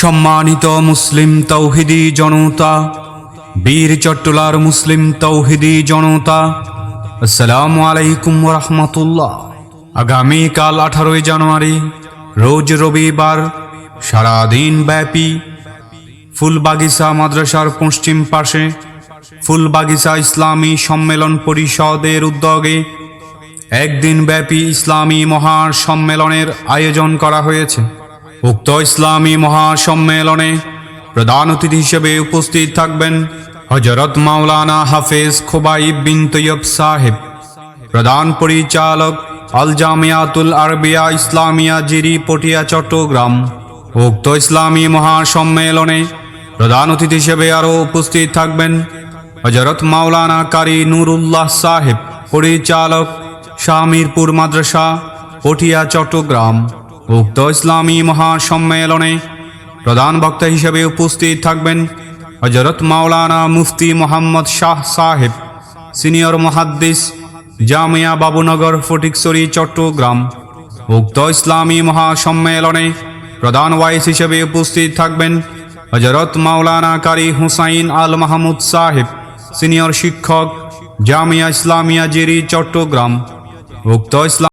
সম্মানিত মুসলিম তৌহিদি জনতা, বীর চট্টলার মুসলিম তৌহিদি জনতা, আসসালামু আলাইকুম ওয়া রাহমাতুল্লাহ। আগামীকাল 18 জানুয়ারি রোজ রবিবার সারাদিন ব্যাপী ফুলবাগিচা মাদ্রাসার পশ্চিম পাশে ফুলবাগিচা ইসলামী সম্মেলন পরিষদের উদ্যোগে একদিন ব্যাপী ইসলামী মহাসম্মেলনের আয়োজন করা হয়েছে। উক্ত ইসলামী মহাসম্মেলনে প্রধান অতিথি হিসেবে উপস্থিত থাকবেন হযরত মাওলানা হাফেজ খোবাইব বিন তৈয়ব সাহেব, প্রধান পরিচালক আল জামিয়াতুল আরবিয়া ইসলামিয়া জিরি পটিয়া চট্টগ্রাম। উক্ত ইসলামী মহাসম্মেলনে প্রধান অতিথি হিসেবে আরও উপস্থিত থাকবেন হযরত মাওলানা কারি নুরুল্লাহ সাহেব, পরিচালক শাহমিরপুর মাদ্রাসা পটিয়া চট্টগ্রাম। উক্ত ইসলামী মহাসম্মেলনে প্রধান বক্তা হিসেবে উপস্থিত থাকবেন হযরত মাওলানা মুফতি মোহাম্মদ শাহ সাহেব, সিনিয়র মুহাদ্দিস, জামিয়া বাবুনগর ফটিকছড়ি চট্টগ্রাম। উক্ত ইসলামী মহাসম্মেলনে প্রধান ওয়াইস হিসেবে উপস্থিত থাকবেন হযরত মাওলানা কারি হুসাইন আল মাহমুদ সাহেব, সিনিয়র শিক্ষক, জামিয়া ইসলামিয়া জিরি চট্টগ্রাম। উক্ত ইসলাম